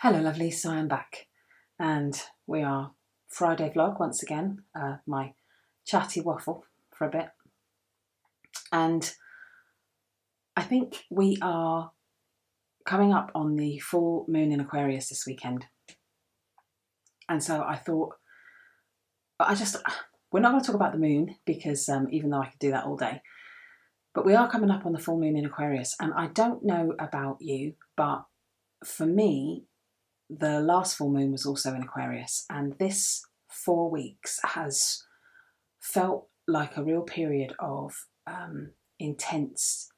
Hello lovelies, so I'm back and we are Friday vlog once again, my chatty waffle for a bit, and I think we are coming up on the full moon in Aquarius this weekend, and so I thought we're not going to talk about the moon because even though I could do that all day, but we are coming up on the full moon in Aquarius, and I don't know about you, but for me the last full moon was also in Aquarius, and this 4 weeks has felt like a real period of intense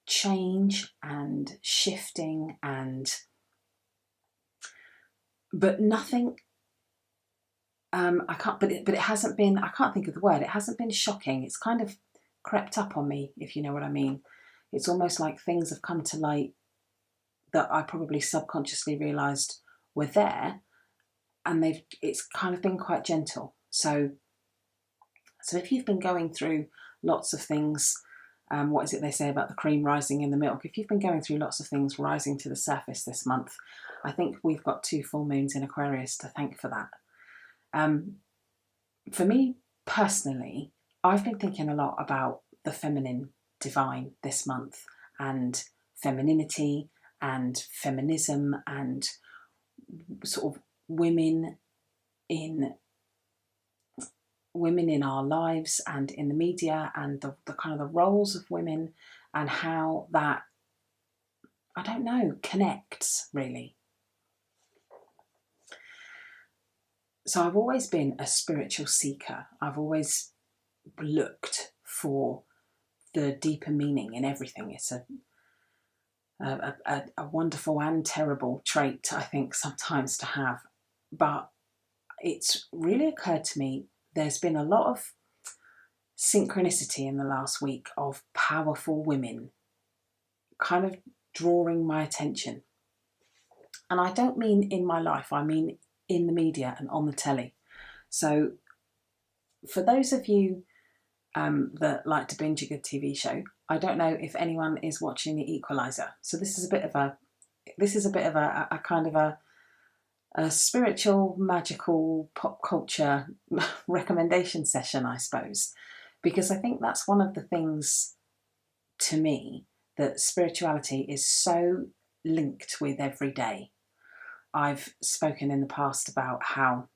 change and shifting, but nothing. But it hasn't been. I can't think of the word. It hasn't been shocking. It's kind of crept up on me, if you know what I mean. It's almost like things have come to light that I probably subconsciously realised were there, and it's kind of been quite gentle. So if you've been going through lots of things, what is it they say about the cream rising in the milk? If you've been going through lots of things rising to the surface this month, I think we've got 2 full moons in Aquarius to thank for that. For me personally, I've been thinking a lot about the feminine divine this month, and femininity and feminism and sort of women in our lives and in the media, and the kind of the roles of women and how that, I don't know, connects really. So I've always been a spiritual seeker. I've always looked for the deeper meaning in everything. It's a wonderful and terrible trait, I think, sometimes to have. But it's really occurred to me there's been a lot of synchronicity in the last week of powerful women kind of drawing my attention. And I don't mean in my life, I mean in the media and on the telly. So for those of you that like to binge a good TV show, I don't know if anyone is watching The Equalizer. So this is a bit of a kind of a spiritual, magical, pop culture recommendation session, I suppose, because I think that's one of the things to me that spirituality is so linked with every day. I've spoken in the past about how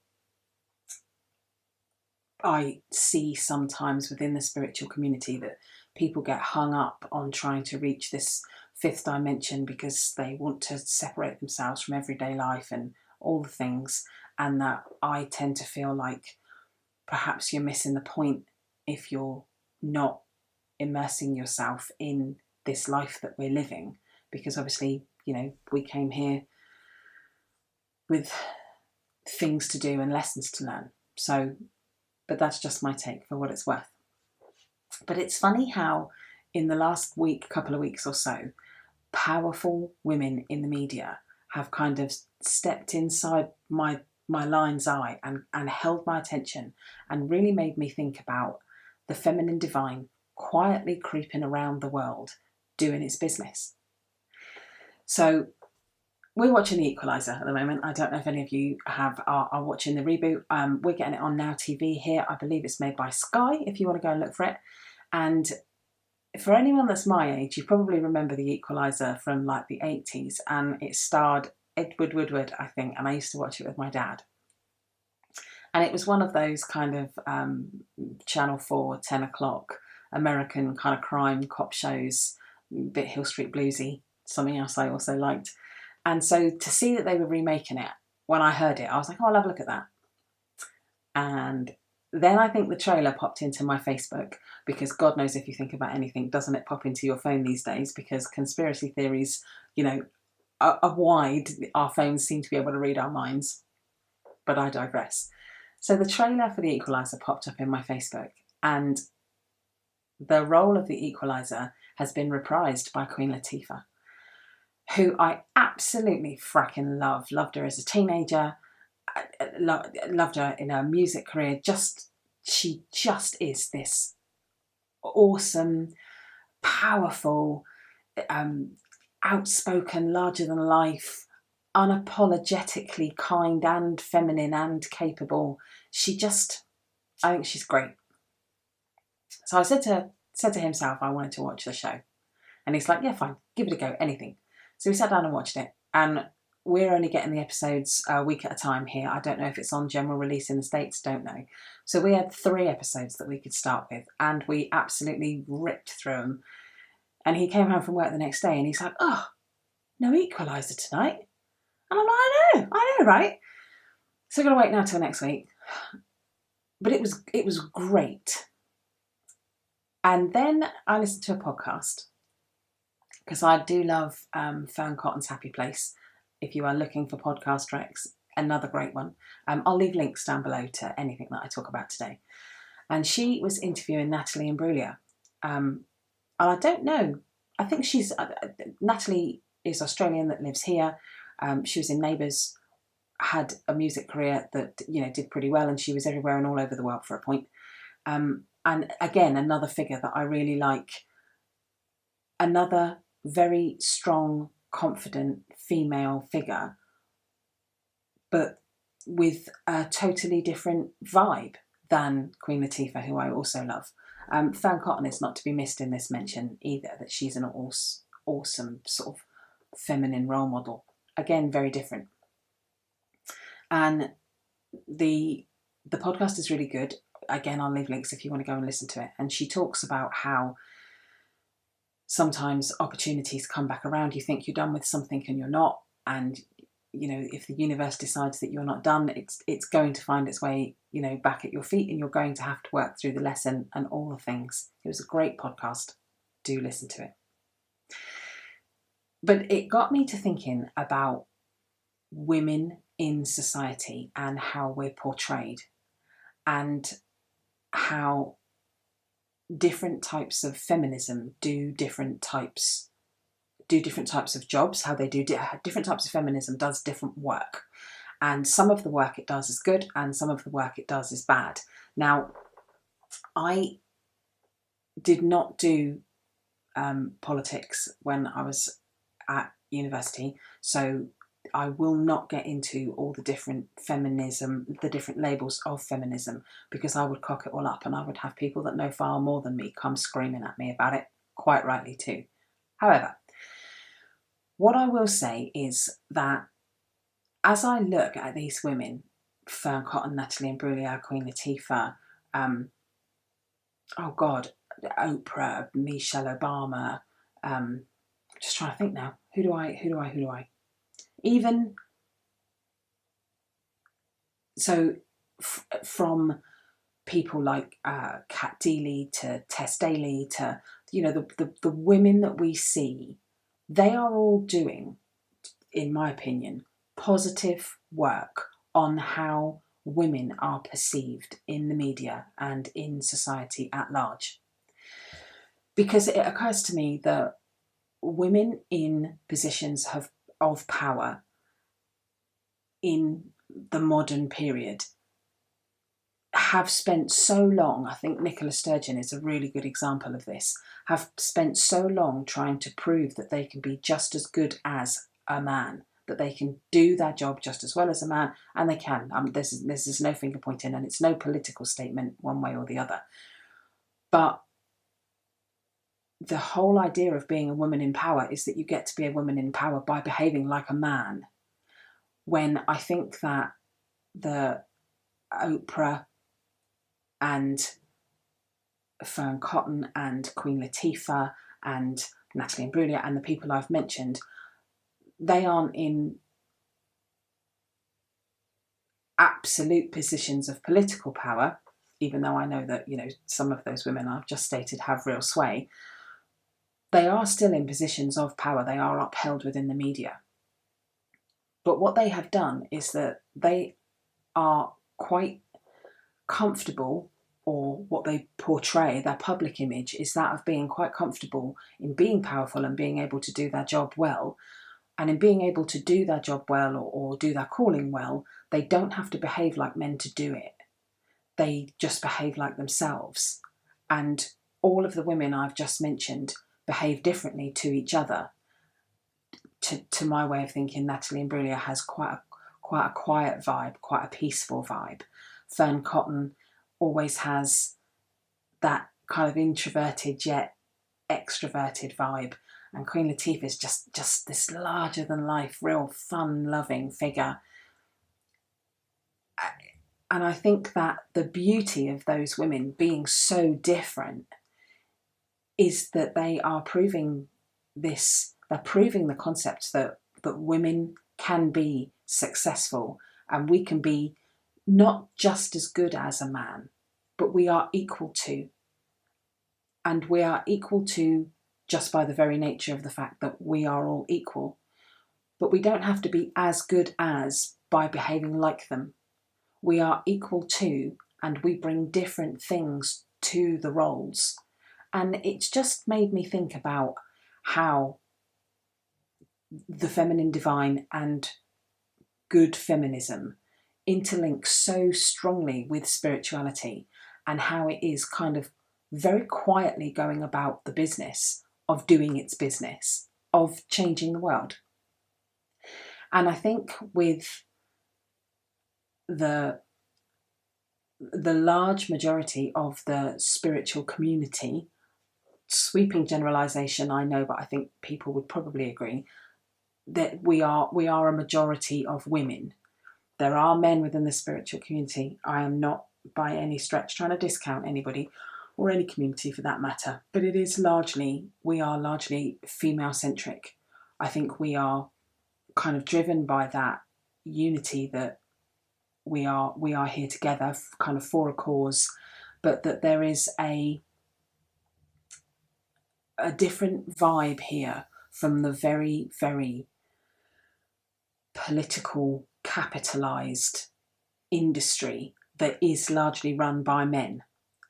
I see sometimes within the spiritual community that people get hung up on trying to reach this 5th dimension because they want to separate themselves from everyday life and all the things, and that I tend to feel like perhaps you're missing the point if you're not immersing yourself in this life that we're living, because obviously, you know, we came here with things to do and lessons to learn. So, but that's just my take for what it's worth. But it's funny how in the last couple of weeks or so, powerful women in the media have kind of stepped inside my mind's eye and held my attention and really made me think about the feminine divine quietly creeping around the world doing its business. So we're watching The Equalizer at the moment. I don't know if any of you are watching the reboot. We're getting it on Now TV here. I believe it's made by Sky, if you want to go and look for it. And for anyone that's my age, you probably remember The Equalizer from like the 80s, and it starred Edward Woodward, I think, and I used to watch it with my dad. And it was one of those kind of Channel 4, 10 o'clock American kind of crime cop shows, a bit Hill Street Bluesy, something else I also liked. And so to see that they were remaking it, when I heard it, I was like, oh, I'll have a look at that. And then I think the trailer popped into my Facebook, because God knows if you think about anything, doesn't it pop into your phone these days? Because conspiracy theories, you know, are wide. Our phones seem to be able to read our minds. But I digress. So the trailer for The Equalizer popped up in my Facebook, and the role of The Equalizer has been reprised by Queen Latifah, who I absolutely fracking love. Loved her as a teenager, loved her in her music career. She just is this awesome, powerful, outspoken, larger than life, unapologetically kind and feminine and capable. I think she's great. So I said to himself, I wanted to watch the show. And he's like, yeah, fine, give it a go, anything. So we sat down and watched it. And we're only getting the episodes a week at a time here. I don't know if it's on general release in the States, don't know. So we had 3 episodes that we could start with, and we absolutely ripped through them. And he came home from work the next day and he's like, oh, no Equalizer tonight. And I'm like, I know, right? So I've got to wait now till next week. But it was great. And then I listened to a podcast, because I do love Fern Cotton's Happy Place. If you are looking for podcast tracks, another great one. I'll leave links down below to anything that I talk about today. And she was interviewing Natalie Imbruglia. And I don't know, I think Natalie is Australian that lives here. She was in Neighbours, had a music career that, did pretty well, and she was everywhere and all over the world for a point. And again, another figure that I really like. Another very strong, confident female figure, but with a totally different vibe than Queen Latifah, who I also love. Fern Cotton is not to be missed in this mention either, that she's an awesome sort of feminine role model. Again, very different. And the podcast is really good. Again, I'll leave links if you want to go and listen to it. And she talks about how sometimes opportunities come back around. You think you're done with something and you're not. And, if the universe decides that you're not done, it's going to find its way, back at your feet, and you're going to have to work through the lesson and all the things. It was a great podcast. Do listen to it. But it got me to thinking about women in society and how we're portrayed, and how different types of feminism do different types of jobs, how they do different types of feminism does different work. And some of the work it does is good, and some of the work it does is bad. Now, I did not do politics when I was at university, so I will not get into all the different the different labels of feminism, because I would cock it all up and I would have people that know far more than me come screaming at me about it, quite rightly too. However, what I will say is that as I look at these women, Fern Cotton, Natalie Imbruglia, Queen Latifah, Oprah, Michelle Obama, just trying to think now, who do I? Even so, from people like Kat Deely to Tess Daly to, the women that we see, they are all doing, in my opinion, positive work on how women are perceived in the media and in society at large. Because it occurs to me that women in positions of power in the modern period have spent so long, I think Nicola Sturgeon is a really good example of this, have spent so long trying to prove that they can be just as good as a man, that they can do their job just as well as a man, and they can. This is no finger pointing, and it's no political statement one way or the other. But the whole idea of being a woman in power is that you get to be a woman in power by behaving like a man. When I think that the Oprah and Fern Cotton and Queen Latifah and Natalie Imbruglia and the people I've mentioned, they aren't in absolute positions of political power, even though I know that, some of those women I've just stated have real sway. They are still in positions of power. They are upheld within the media. But what they have done is that they are quite comfortable, or what they portray, their public image, is that of being quite comfortable in being powerful and being able to do their job well. And in being able to do their job well, or do their calling well, they don't have to behave like men to do it. They just behave like themselves. And all of the women I've just mentioned behave differently to each other. to my way of thinking, Natalie Imbruglia has quite a quiet vibe, quite a peaceful vibe. Fern Cotton always has that kind of introverted yet extroverted vibe. And Queen Latifah is just this larger than life, real fun loving figure. And I think that the beauty of those women being so different is that they are proving this, they're proving the concept that women can be successful, and we can be not just as good as a man, but we are equal to. And we are equal to just by the very nature of the fact that we are all equal. But we don't have to be as good as by behaving like them. We are equal to, and we bring different things to the roles. And it's just made me think about how the feminine divine and good feminism interlink so strongly with spirituality, and how it is kind of very quietly going about the business of doing its business, of changing the world. And I think with the large majority of the spiritual community, sweeping generalization, I know, but I think people would probably agree that we are a majority of women. There are men within the spiritual community. I am not by any stretch trying to discount anybody or any community for that matter, but we are largely female centric. I think we are kind of driven by that unity that we are here together kind of for a cause, but that there is a different vibe here from the very, very political, capitalized industry that is largely run by men.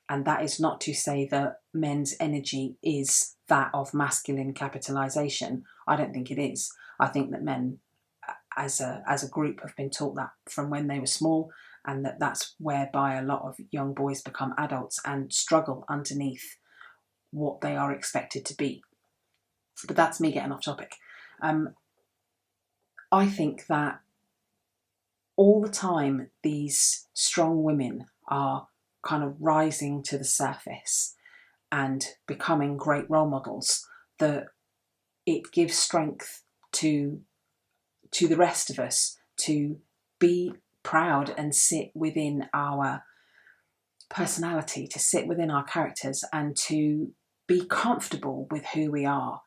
And that is not to say that men's energy is that of masculine capitalization. I don't think it is. I think that men as a group have been taught that from when they were small, and that's whereby a lot of young boys become adults and struggle underneath what they are expected to be. But that's me getting off topic. I think that all the time these strong women are kind of rising to the surface and becoming great role models, that it gives strength to the rest of us to be proud and sit within our personality, to sit within our characters, and to be comfortable with who we are.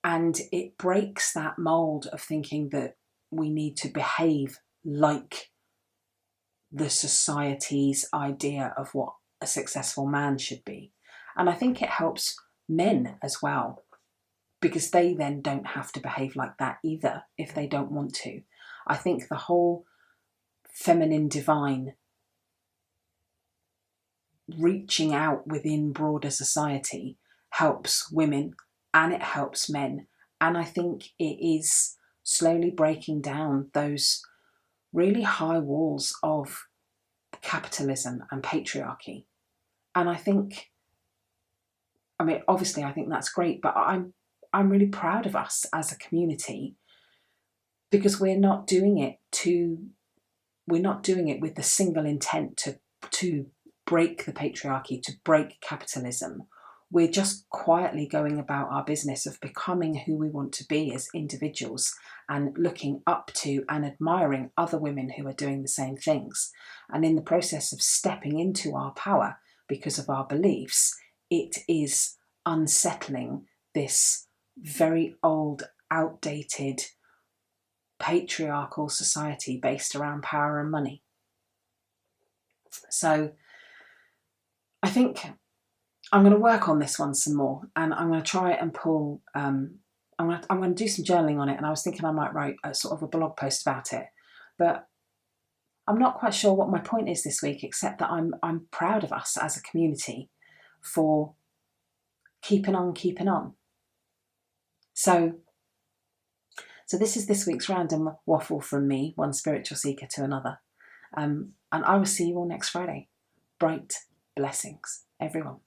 And it breaks that mold of thinking that we need to behave like the society's idea of what a successful man should be. And I think it helps men as well, because they then don't have to behave like that either if they don't want to. I think the whole feminine divine reaching out within broader society helps women and it helps men. And I think it is slowly breaking down those really high walls of capitalism and patriarchy. And I think, obviously I think that's great, but I'm really proud of us as a community, because we're not doing it with the single intent to break the patriarchy, to break capitalism. We're just quietly going about our business of becoming who we want to be as individuals, and looking up to and admiring other women who are doing the same things. And in the process of stepping into our power because of our beliefs, it is unsettling this very old, outdated, patriarchal society based around power and money. So I think I'm going to work on this one some more, and I'm going to try and pull, I'm going to do some journaling on it, and I was thinking I might write a sort of a blog post about it, but I'm not quite sure what my point is this week, except that I'm proud of us as a community for keeping on. So this is this week's random waffle from me, one spiritual seeker to another. And I will see you all next Friday. Bright blessings, everyone.